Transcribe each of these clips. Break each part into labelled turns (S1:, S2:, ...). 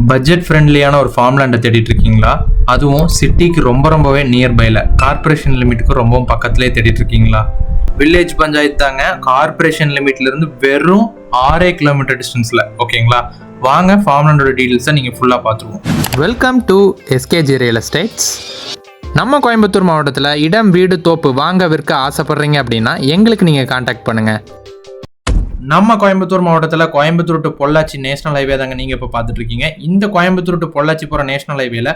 S1: Budget ஃப்ரெண்ட்லியான ஒரு form லேண்டை தேடிட்டு இருக்கீங்களா? அதுவும் சிட்டிக்கு ரொம்பவே நியர்பைல, கார்பரேஷன் லிமிட்டுக்கு ரொம்பவும் பக்கத்துலேயே தேடிட்டு இருக்கீங்களா? வில்லேஜ் பஞ்சாயத்து தாங்க, கார்பரேஷன் லிமிட்ல இருந்து வெறும் 6 கிலோமீட்டர் டிஸ்டன்ஸ்ல. ஓகேங்களா, வாங்க ஃபார்ம் லேண்டோட டீடைல்ஸை நீங்கள் ஃபுல்லாக பார்த்துருவோம்.
S2: Welcome to SKG real estates. நம்ம கோயம்புத்தூர் மாவட்டத்தில் இடம், வீடு, தோப்பு வாங்க விற்க ஆசைப்படுறீங்க அப்படின்னா எங்களுக்கு நீங்கள் கான்டாக்ட் பண்ணுங்கள்.
S1: நம்ம கோயம்புத்தூர் மாவட்டத்தில் Coimbatore to Pollachi national highway தாங்க நீங்கள் இப்போ பார்த்துட்டு இருக்கீங்க. இந்த கோயம்புத்தூர் டு பொள்ளாச்சி போகிற நேஷனல் ஹைவேல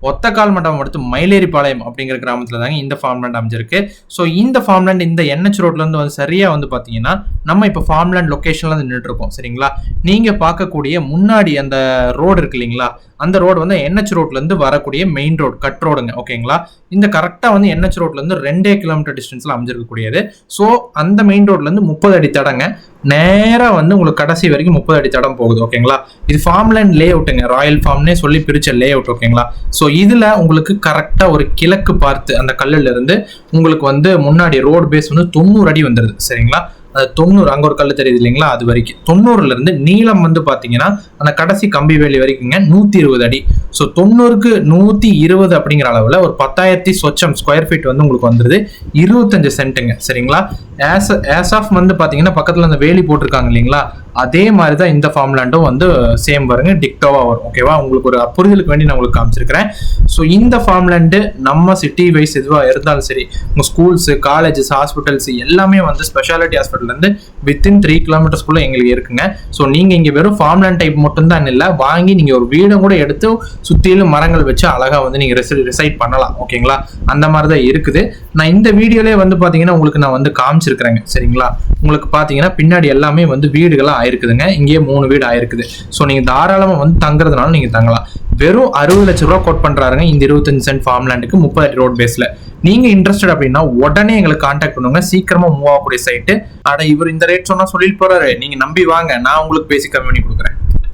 S1: ஒத்தக்கால் மண்டபம் அடுத்து மயிலேரிபாளையம் அப்படிங்கிற கிராமத்தில் தாங்க இந்த ஃபார்ம் லேண்ட் அமைஞ்சிருக்கு. ஸோ இந்த ஃபார்ம் லேண்ட் இந்த NH ரோட்லேருந்து வந்து சரியாக வந்து பார்த்தீங்கன்னா நம்ம இப்போ ஃபார்ம் லேண்ட் லொக்கேஷனில் வந்து நின்றுட்டு இருக்கோம். சரிங்களா, நீங்கள் பார்க்கக்கூடிய முன்னாடி அந்த ரோடு இருக்கு இல்லைங்களா, அந்த ரோடு வந்து NH ரோட்லேருந்து வரக்கூடிய மெயின் ரோடு, கட் ரோடுங்க. ஓகேங்களா, இந்த கரெக்டாக வந்து NH ரோட்லேருந்து 2 கிலோமீட்டர் டிஸ்டன்ஸில் அமைஞ்சிருக்கக்கூடியது. ஸோ அந்த மெயின் ரோட்லேருந்து 30 அடி தடங்க, நேராக வந்து உங்களுக்கு கடைசி வரைக்கும் 30 அடி தடம் போகுது. ஓகேங்களா, இது ஃபார்ம் லேண்ட் லே அவுட்டுங்க, ராயல் ஃபார்ம்னே சொல்லி பிரிச்ச லே அவுட். ஓகேங்களா, ஸோ இதில் உங்களுக்கு கரெக்டாக ஒரு கிழக்கு பார்த்து அந்த கல்லுல இருந்து உங்களுக்கு வந்து முன்னாடி ரோடு பேஸ் வந்து 90 அடி வந்துடுது. சரிங்களா, அது 90, அங்கே ஒரு கல் தெரியுது இல்லைங்களா, அது வரைக்கும் 90ல இருந்து நீளம் வந்து பார்த்தீங்கன்னா அந்த கடைசி கம்பி வேலி வரைக்குங்க 120 அடி. ஸோ 90க்கு 120 அப்படிங்கிற அளவில் ஒரு 10,000 சொச்சம் ஸ்கொயர் ஃபீட் வந்து உங்களுக்கு வந்துருது. 25 சென்ட்டுங்க. சரிங்களா, ஆஸ் ஆஃப் வந்து பார்த்தீங்கன்னா பக்கத்தில் அந்த வேலி போட்டிருக்காங்க இல்லைங்களா, அதே மாதிரி தான் இந்த ஃபார்ம் லேண்டும் வந்து சேம் வருங்க, டிக்டோவா வரும். ஓகேவா, உங்களுக்கு ஒரு புரிதலுக்கு வேண்டி நான் உங்களுக்கு காமிச்சிருக்கிறேன். ஸோ இந்த ஃபார்ம் லேண்டு நம்ம சிட்டி வைஸ் எதுவாக இருந்தாலும் சரி, உங்கள் ஸ்கூல்ஸு, காலேஜஸ், ஹாஸ்பிட்டல்ஸ் எல்லாமே வந்து ஸ்பெஷாலிட்டி ஹாஸ்பிட்டல்லேருந்து வித்தின் 3 கிலோமீட்டர்ஸ்குள்ளே எங்களுக்கு இருக்குங்க. ஸோ நீங்கள் இங்கே வெறும் ஃபார்ம் லேண்ட் டைப் மட்டும்தான் இல்லை, வாங்கி நீங்கள் ஒரு வீடும் கூட எடுத்து சுற்றிலும் மரங்கள் வச்சு அழகாக வந்து நீங்கள் ரிசைட் பண்ணலாம். ஓகேங்களா, அந்த மாதிரி தான் இருக்குது. நான் இந்த வீடியோலேயே வந்து பார்த்தீங்கன்னா உங்களுக்கு நான் வந்து காமிச்சிருக்கிறேங்க. சரிங்களா, உங்களுக்கு பார்த்தீங்கன்னா பின்னாடி எல்லாமே வந்து வீடுகளாக ஆயிருக்குதுங்க. இங்கேயே 3 வீடு ஆயிருக்குது. ஸோ நீங்கள் தாராளமாக வந்து தங்குறதுனால நீங்கள் தங்கலாம். வெறும் 60 லட்ச ரூபா கோட் பண்ணுறாருங்க இந்த 25 சென்ட் ஃபார்ம் லேண்டுக்கு 30 அடி ரோட் பேஸில். நீங்கள் இன்ட்ரெஸ்டட் அப்படின்னா உடனே எங்களுக்கு கான்டாக்ட் பண்ணுங்க, சீக்கிரமாக மூவ் ஆகக்கூடிய சைட்டு. இவர் இந்த ரேட் சொன்னால் சொல்லிட்டு போறாரு, நீங்கள் நம்பி வாங்க, நான் உங்களுக்கு பேசி கம்மி பண்ணி கொடுக்குறேன்.